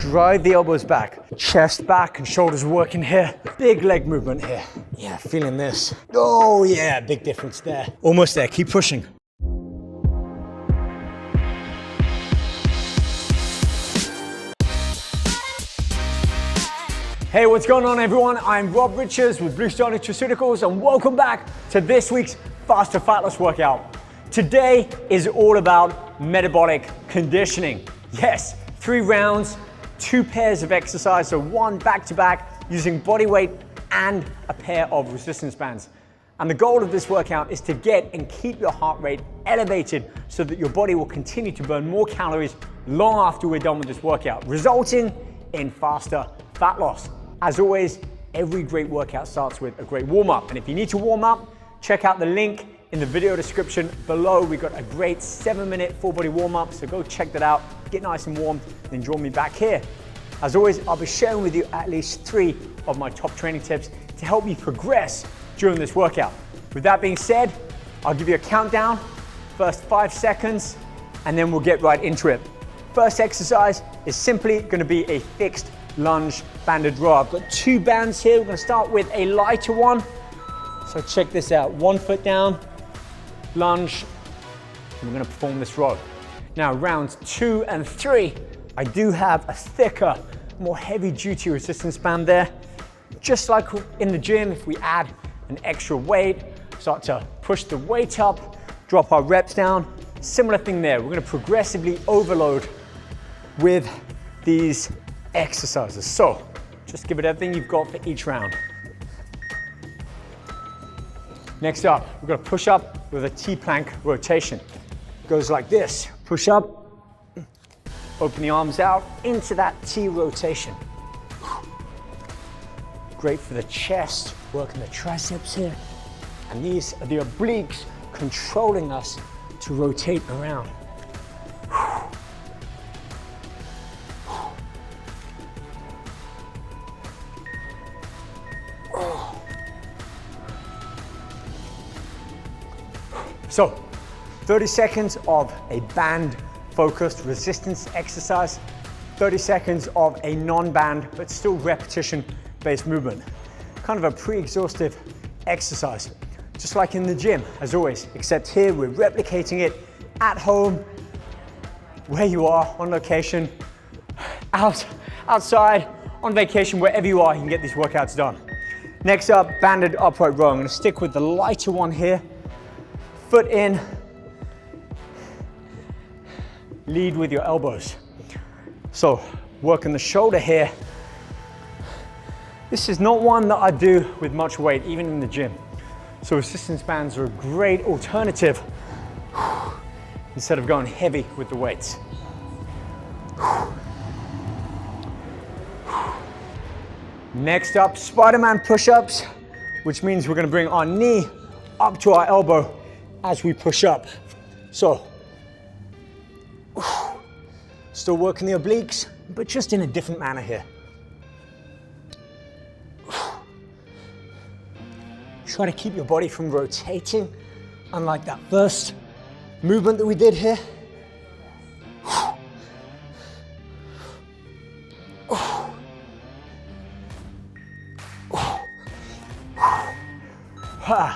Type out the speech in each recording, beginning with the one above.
drive the elbows back, chest back and shoulders working here. Big leg movement here. Yeah, feeling this. Oh yeah, big difference there. Almost there, keep pushing. Hey, what's going on everyone? I'm Rob Richards with Blue Star Nutraceuticals and welcome back to this week's Faster Fat Loss workout. Today is all about metabolic conditioning. Yes, 3 rounds, 2 pairs of exercise, so 1 back-to-back using body weight and a pair of resistance bands. And the goal of this workout is to get and keep your heart rate elevated so that your body will continue to burn more calories long after we're done with this workout, resulting in faster fat loss. As always, every great workout starts with a great warm-up. And if you need to warm up, check out the link in the video description below. We've got a great 7-minute full body warm-up, so go check that out, get nice and warm, then join me back here. As always, I'll be sharing with you at least 3 of my top training tips to help you progress during this workout. With that being said, I'll give you a countdown, first 5 seconds, and then we'll get right into it. First exercise is simply gonna be a fixed lunge banded row. I've got 2 bands here. We're gonna start with a lighter one. So check this out, 1 foot down, lunge, and we're gonna perform this row. Now rounds 2 and 3, I do have a thicker, more heavy duty resistance band there. Just like in the gym, if we add an extra weight, start to push the weight up, drop our reps down, similar thing there. We're gonna progressively overload with these exercises. So just give it everything you've got for each round. Next up, we're gonna push up with a T-plank rotation. Goes like this, push up, open the arms out into that T rotation. Great for the chest, working the triceps here. And these are the obliques controlling us to rotate around. So, 30 seconds of a band-focused resistance exercise, 30 seconds of a non-band but still repetition-based movement. Kind of a pre-exhaustive exercise, just like in the gym, as always, except here we're replicating it at home, where you are, on location, outside, on vacation, wherever you are, you can get these workouts done. Next up, banded upright row. I'm gonna stick with the lighter one here. Foot in, lead with your elbows. So working the shoulder here. This is not one that I do with much weight, even in the gym. So resistance bands are a great alternative instead of going heavy with the weights. Next up, Spiderman push-ups, which means we're gonna bring our knee up to our elbow as we push up. So, still working the obliques, but just in a different manner here. Try to keep your body from rotating, unlike that first movement that we did here.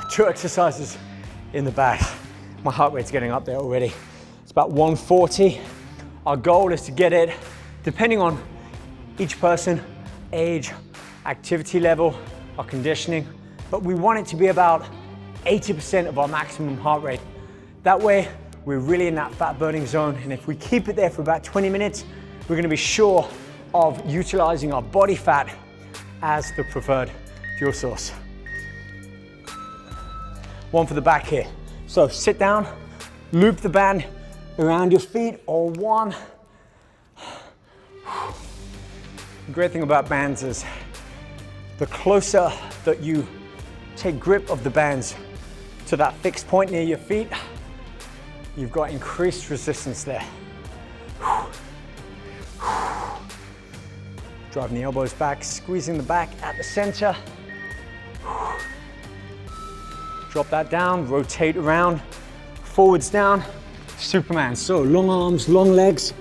Two exercises in the back. My heart rate's getting up there already. It's about 140. Our goal is to get it, depending on each person, age, activity level, our conditioning, but we want it to be about 80% of our maximum heart rate. That way, we're really in that fat burning zone, and if we keep it there for about 20 minutes, we're gonna be sure of utilizing our body fat as the preferred fuel source. One for the back here. So sit down, loop the band around your feet, or one. The great thing about bands is the closer that you take grip of the bands to that fixed point near your feet, you've got increased resistance there. Driving the elbows back, squeezing the back at the center. Drop that down, rotate around, forwards down, Superman. So long arms, long legs,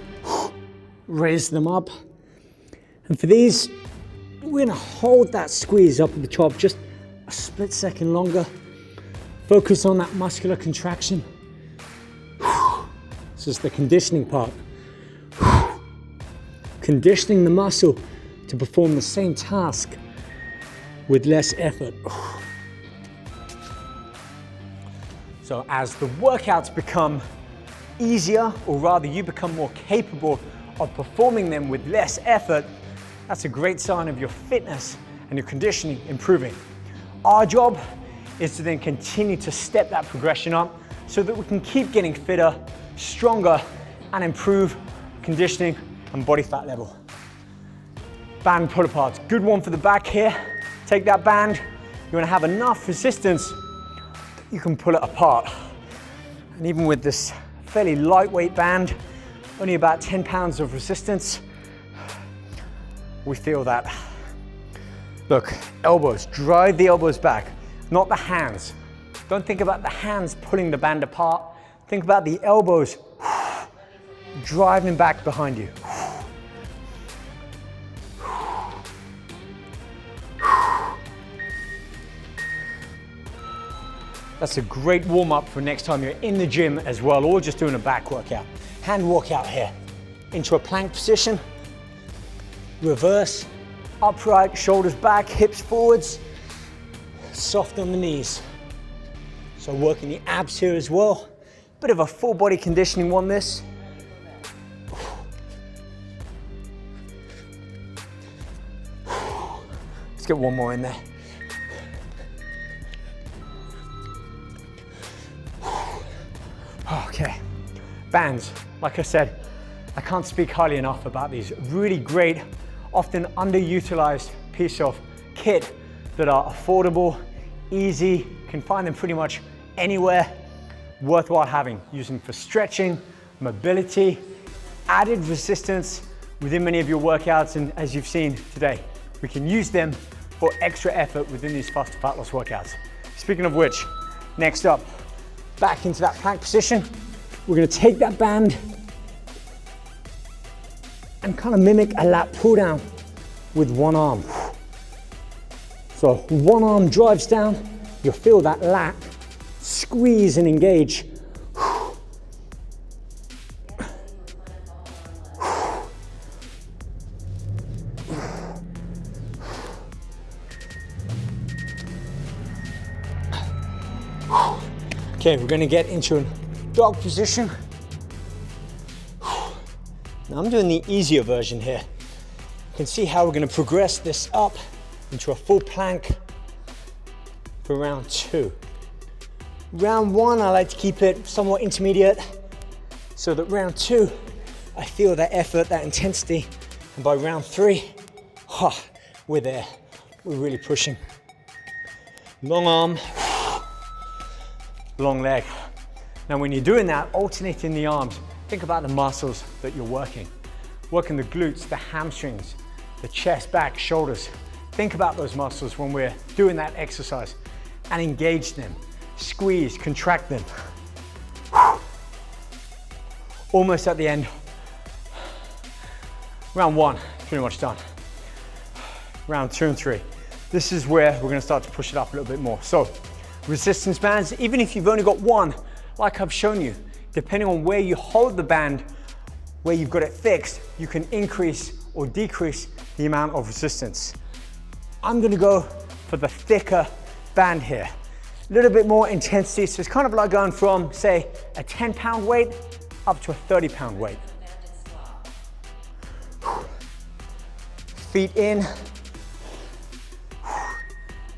raise them up, And for these, we're gonna hold that squeeze up at the top just a split second longer. Focus on that muscular contraction. This is the conditioning part. Conditioning the muscle to perform the same task with less effort. So as the workouts become easier, or rather you become more capable of performing them with less effort, that's a great sign of your fitness and your conditioning improving. Our job is to then continue to step that progression up so that we can keep getting fitter, stronger, and improve conditioning and body fat level. Band pull aparts, good one for the back here. Take that band, you wanna have enough resistance that you can pull it apart. And even with this fairly lightweight band, only about 10 pounds of resistance, we feel that. Look, elbows, drive the elbows back, not the hands. Don't think about the hands pulling the band apart. Think about the elbows driving back behind you. That's a great warm up for next time you're in the gym as well, or just doing a back workout. Hand workout here. Into a plank position. Reverse, upright, shoulders back, hips forwards. Soft on the knees. So working the abs here as well. Bit of a full body conditioning one this. Let's get one more in there. Okay, bands, like I said, I can't speak highly enough about these. Really great, often underutilized piece of kit that are affordable, easy, can find them pretty much anywhere, worthwhile having, using for stretching, mobility, added resistance within many of your workouts, and as you've seen today, we can use them for extra effort within these faster fat loss workouts. Speaking of which, next up, back into that plank position. We're gonna take that band and kind of mimic a lat pull down with one arm. So one arm drives down, you'll feel that lat squeeze and engage. Okay, we're gonna get into a dog position. Now I'm doing the easier version here. You can see how we're gonna progress this up into a full plank for round 2. Round 1, I like to keep it somewhat intermediate so that round 2, I feel that effort, that intensity, and by round 3, we're there. We're really pushing. Long arm, long leg. Now when you're doing that, alternating the arms, think about the muscles that you're working. Working the glutes, the hamstrings, the chest, back, shoulders. Think about those muscles when we're doing that exercise and engage them. Squeeze, contract them. Almost at the end. Round 1, pretty much done. Round 2 and 3. This is where we're gonna start to push it up a little bit more. So, resistance bands, even if you've only got one, like I've shown you, depending on where you hold the band, where you've got it fixed, you can increase or decrease the amount of resistance. I'm gonna go for the thicker band here. A little bit more intensity, so it's kind of like going from, say, a 10-pound weight up to a 30-pound weight. Feet in.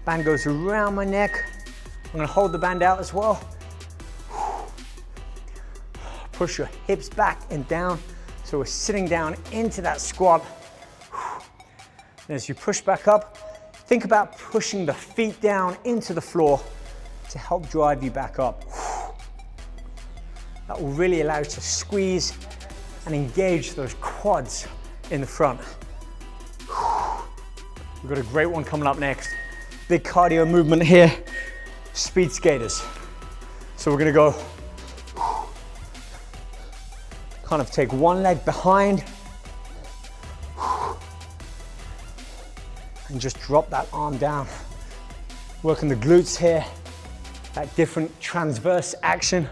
Band goes around my neck. I'm gonna hold the band out as well. Push your hips back and down. So we're sitting down into that squat. And as you push back up, think about pushing the feet down into the floor to help drive you back up. That will really allow you to squeeze and engage those quads in the front. We've got a great one coming up next. Big cardio movement here, speed skaters. So we're gonna go, kind of take one leg behind, and just drop that arm down. Working the glutes here, that different transverse action.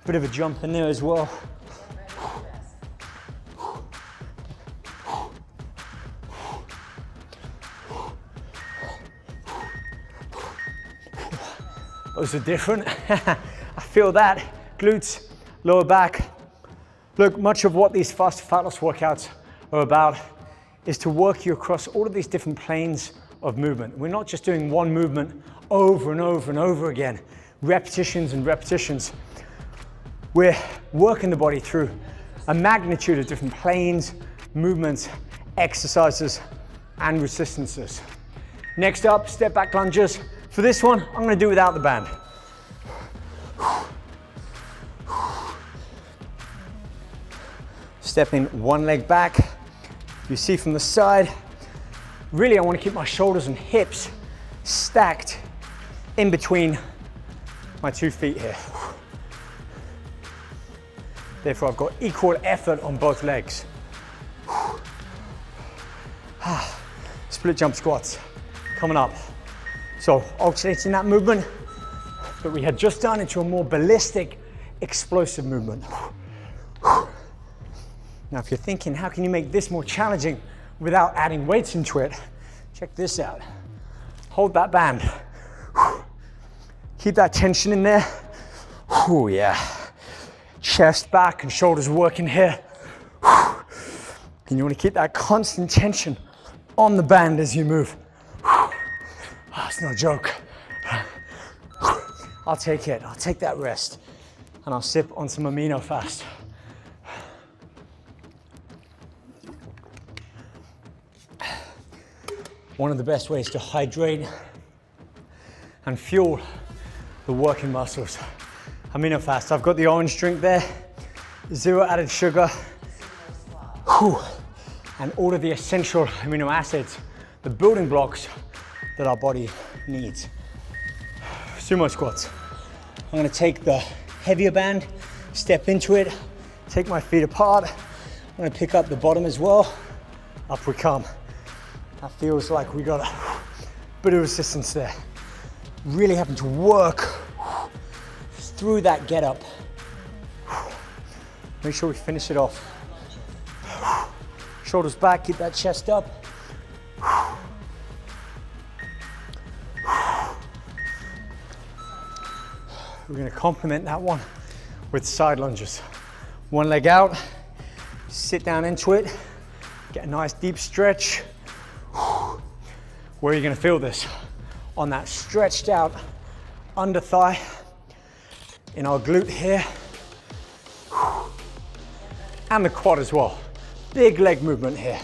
Bit of a jump in there as well. Those are different. I feel that. Glutes, lower back. Look, much of what these fast fat loss workouts are about is to work you across all of these different planes of movement. We're not just doing one movement over and over and over again, repetitions and repetitions. We're working the body through a magnitude of different planes, movements, exercises, and resistances. Next up, step back lunges. For this one, I'm gonna do without the band. Stepping one leg back. You see from the side, really I wanna keep my shoulders and hips stacked in between my 2 feet here. Therefore, I've got equal effort on both legs. Split jump squats coming up. So alternating that movement that we had just done into a more ballistic, explosive movement. Now, if you're thinking, how can you make this more challenging without adding weights into it? Check this out. Hold that band. Keep that tension in there. Oh yeah. Chest back and shoulders working here. And you want to keep that constant tension on the band as you move. It's no joke. I'll take it. I'll take that rest. And I'll sip on some amino fast. One of the best ways to hydrate and fuel the working muscles. Amino fast. I've got the orange drink there. 0 added sugar. And all of the essential amino acids, the building blocks that our body needs. Sumo squats. I'm gonna take the heavier band, step into it, take my feet apart. I'm gonna pick up the bottom as well. Up we come. That feels like we got a bit of resistance there. Really having to work through that get up. Make sure we finish it off. Shoulders back, keep that chest up. We're going to complement that one with side lunges. One leg out, sit down into it, get a nice deep stretch. Where are you going to feel this? On that stretched out under thigh, in our glute here, and the quad as well. Big leg movement here.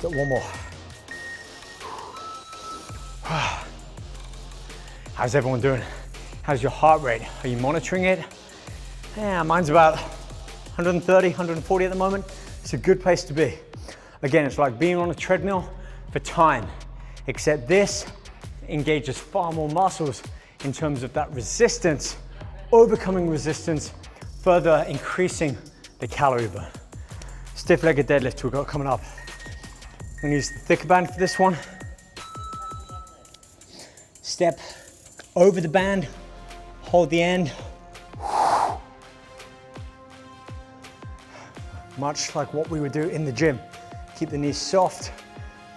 Got one more. How's everyone doing? How's your heart rate? Are you monitoring it? Yeah, mine's about 130, 140 at the moment. It's a good place to be. Again, it's like being on a treadmill for time, except this engages far more muscles in terms of that resistance, overcoming resistance, further increasing the calorie burn. Stiff-legged deadlift we've got coming up. I'm gonna use the thicker band for this one. Step over the band, hold the end. Much like what we would do in the gym. Keep the knees soft,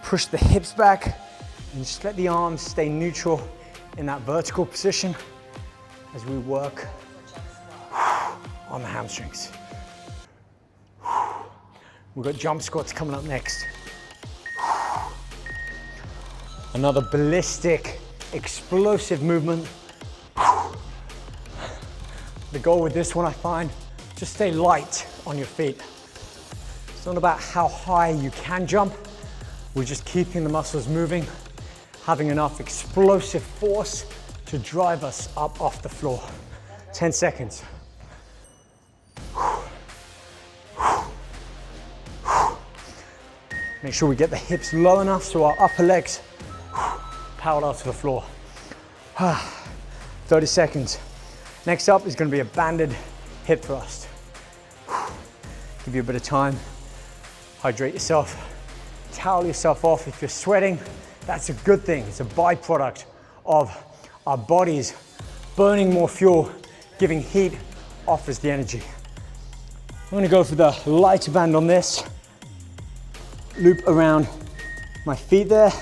push the hips back, and just let the arms stay neutral in that vertical position as we work on the hamstrings. We've got jump squats coming up next. Another ballistic, explosive movement. The goal with this one, I find, just stay light on your feet. It's not about how high you can jump. We're just keeping the muscles moving, having enough explosive force to drive us up off the floor. 10 seconds. Make sure we get the hips low enough so our upper legs parallel to the floor. 30 seconds. Next up is going to be a banded hip thrust. Give you a bit of time Hydrate yourself, towel yourself off if you're sweating. That's a good thing. It's a byproduct of our bodies burning more fuel, giving heat, offers the energy. I'm gonna go for the lighter band on this. Loop around my feet there.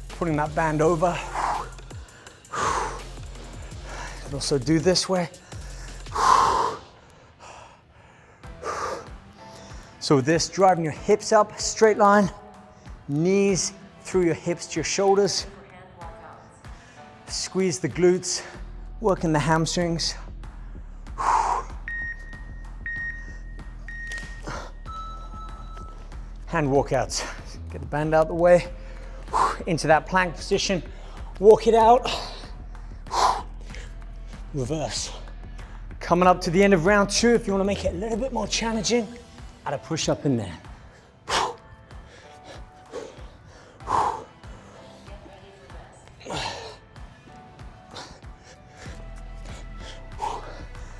Putting that band over. You can also do this way. So with this, driving your hips up, straight line, knees through your hips to your shoulders. Squeeze the glutes, working the hamstrings. Hand walkouts. Get the band out the way, into that plank position, walk it out, reverse. Coming up to the end of round 2, if you want to make it a little bit more challenging, add a push up in there.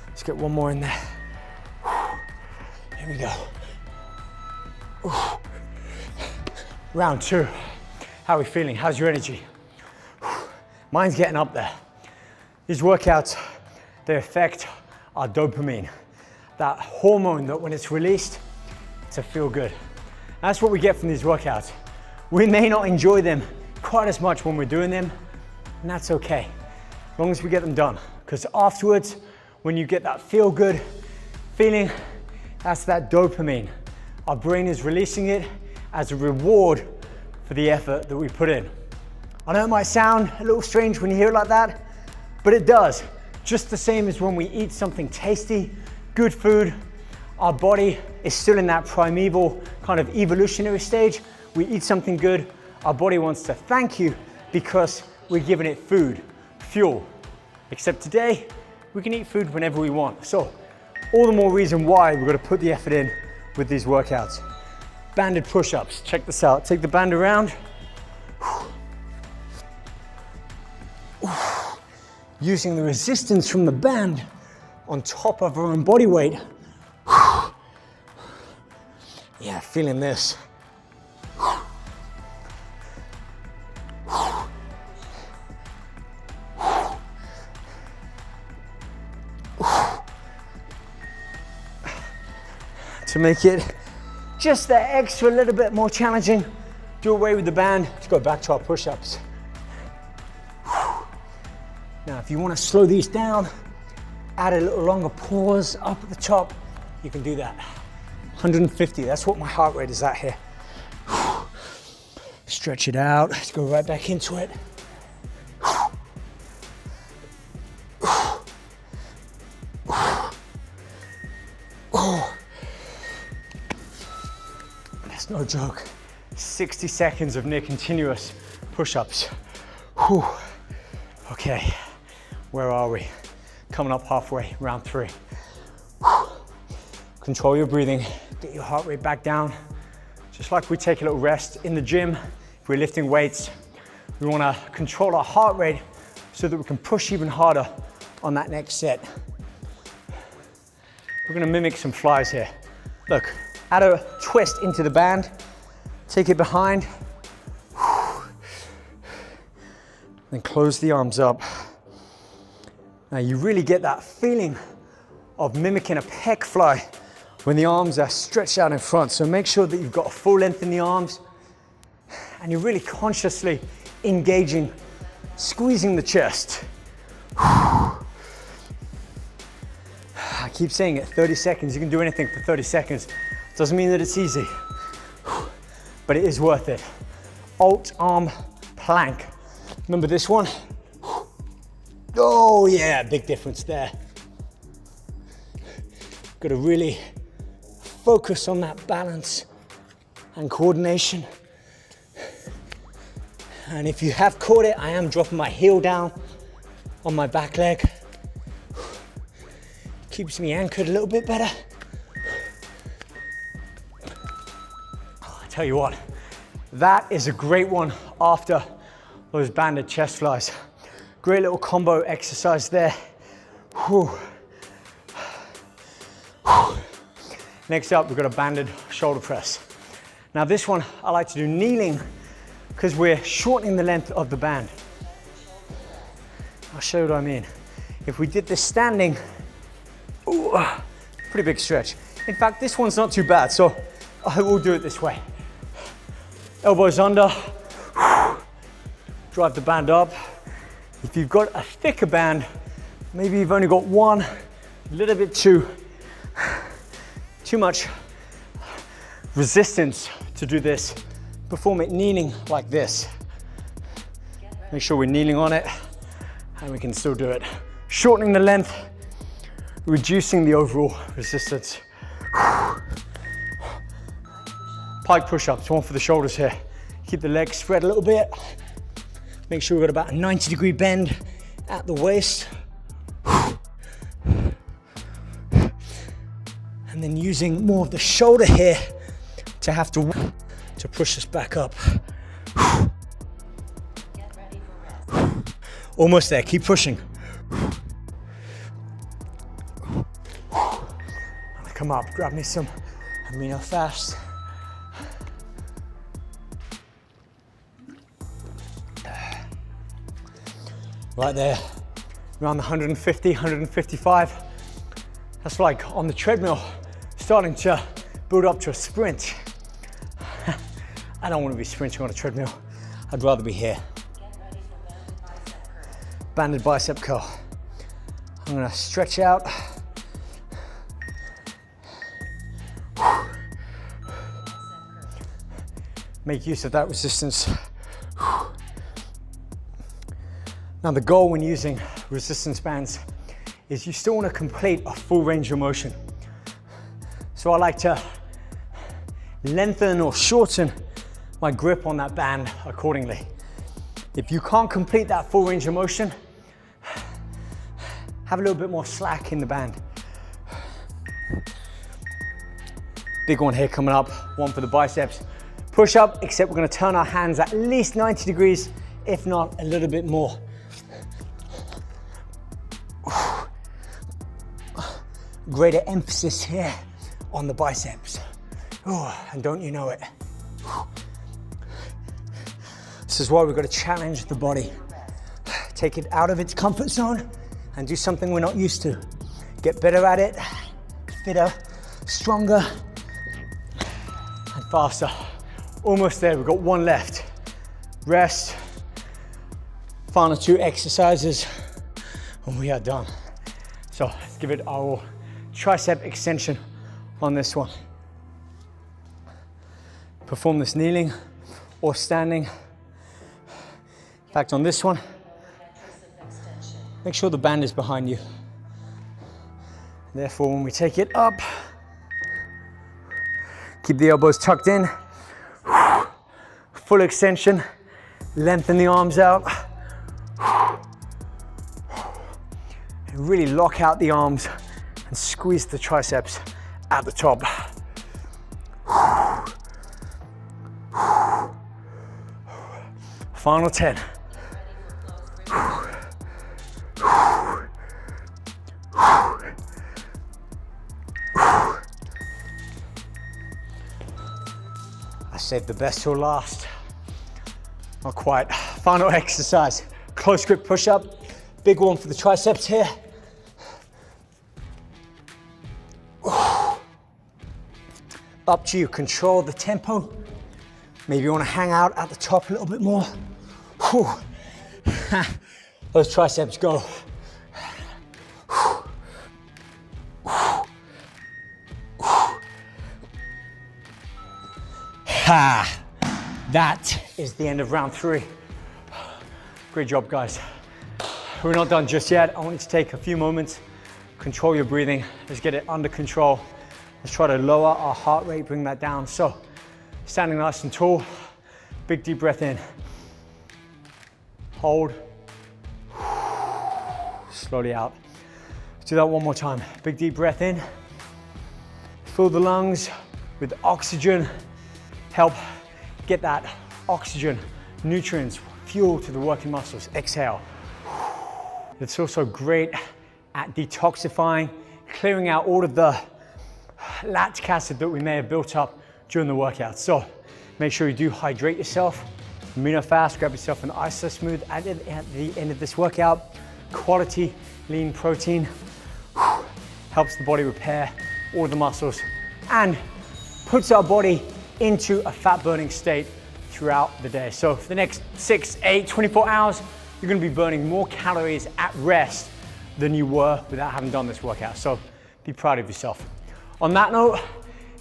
Let's get one more in there. Here we go. Round 2. How are we feeling? How's your energy? Mine's getting up there. These workouts, they affect our dopamine, that hormone that when it's released, to feel good. That's what we get from these workouts. We may not enjoy them quite as much when we're doing them, and that's okay, as long as we get them done. Because afterwards, when you get that feel good feeling, that's that dopamine. Our brain is releasing it as a reward for the effort that we put in. I know it might sound a little strange when you hear it like that, but it does. Just the same as when we eat something tasty, good food, our body is still in that primeval kind of evolutionary stage. We eat something good, our body wants to thank you because we're giving it food, fuel. Except today, we can eat food whenever we want. So, all the more reason why we've got to put the effort in with these workouts. Banded push-ups, check this out. Take the band around. Using the resistance from the band on top of our own body weight. Yeah, feeling this. To make it just that extra little bit more challenging, do away with the band to go back to our push-ups. Now, if you want to slow these down, add a little longer pause up at the top, you can do that. 150, that's what my heart rate is at here. Stretch it out, let's go right back into it. That's no joke. 60 seconds of near continuous push-ups. Okay, where are we? Coming up halfway, round 3. Control your breathing, get your heart rate back down. Just like we take a little rest in the gym, if we're lifting weights, we wanna control our heart rate so that we can push even harder on that next set. We're gonna mimic some flies here. Look, add a twist into the band, take it behind, then close the arms up. Now you really get that feeling of mimicking a pec fly when the arms are stretched out in front. So make sure that you've got a full length in the arms and you're really consciously engaging, squeezing the chest. I keep saying it, 30 seconds, you can do anything for 30 seconds. Doesn't mean that it's easy, but it is worth it. Alt arm plank. Remember this one? Oh yeah, big difference there. Got to really focus on that balance and coordination. And if you have caught it, I am dropping my heel down on my back leg. Keeps me anchored a little bit better. I tell you what, that is a great one after those banded chest flies. Great little combo exercise there. Whew. Next up, we've got a banded shoulder press. Now this one, I like to do kneeling because we're shortening the length of the band. I'll show you what I mean. If we did this standing, ooh, pretty big stretch. In fact, this one's not too bad, so I will do it this way. Elbows under, drive the band up. If you've got a thicker band, maybe you've only got one, a little bit too much resistance to do this, perform it kneeling like this. Make sure we're kneeling on it, and we can still do it. Shortening the length, reducing the overall resistance. Pike push-ups, one for the shoulders here. Keep the legs spread a little bit. Make sure we've got about a 90-degree bend at the waist. And then using more of the shoulder here to have to push us back up. Get ready for rest. Almost there, keep pushing. Come up, grab me some amino fast. Right there, around the 150, 155. That's like on the treadmill, starting to build up to a sprint. I don't want to be sprinting on a treadmill. I'd rather be here. Banded bicep curl. I'm gonna stretch out. Make use of that resistance. Now the goal when using resistance bands is you still want to complete a full range of motion. So I like to lengthen or shorten my grip on that band accordingly. If you can't complete that full range of motion, have a little bit more slack in the band. Big one here coming up, one for the biceps. Push up, except we're going to turn our hands at least 90 degrees, if not a little bit more. Greater emphasis here on the biceps. Oh, and don't you know it? This is why we've got to challenge the body. Take it out of its comfort zone and do something we're not used to. Get better at it, fitter, stronger, and faster. Almost there, we've got one left. Rest, final 2 exercises, and we are done. So let's give it our tricep extension on this one. Perform this kneeling or standing. In fact, on this one, make sure the band is behind you. Therefore, when we take it up, keep the elbows tucked in, full extension, lengthen the arms out, and really lock out the arms and squeeze the triceps at the top. Final 10. I saved the best till last. Not quite. Final exercise. Close grip push-up. Big one for the triceps here. Up to you, control the tempo. Maybe you want to hang out at the top a little bit more. Those triceps go. That is the end of round 3. Great job, guys. We're not done just yet. I want you to take a few moments, control your breathing. Let's get it under control. Let's try to lower our heart rate, bring that down. So, standing nice and tall, big deep breath in. Hold. Slowly out. Let's do that one more time. Big deep breath in. Fill the lungs with oxygen. Help get that oxygen, nutrients, fuel to the working muscles. Exhale. It's also great at detoxifying, clearing out all of the lactic acid that we may have built up during the workout. So make sure you do hydrate yourself, amino fast, grab yourself an Iso Smooth at the end of this workout. Quality lean protein helps the body repair all the muscles and puts our body into a fat burning state throughout the day. So for the next 6, 8, 24 hours, you're gonna be burning more calories at rest than you were without having done this workout. So be proud of yourself. On that note,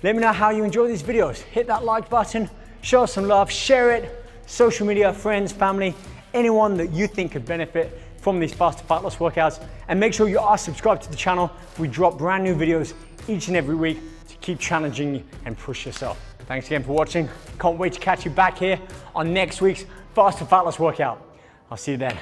let me know how you enjoy these videos. Hit that like button, show us some love, share it, social media, friends, family, anyone that you think could benefit from these faster fat loss workouts. And make sure you are subscribed to the channel. We drop brand new videos each and every week to keep challenging you and push yourself. Thanks again for watching. Can't wait to catch you back here on next week's faster fat loss workout. I'll see you then.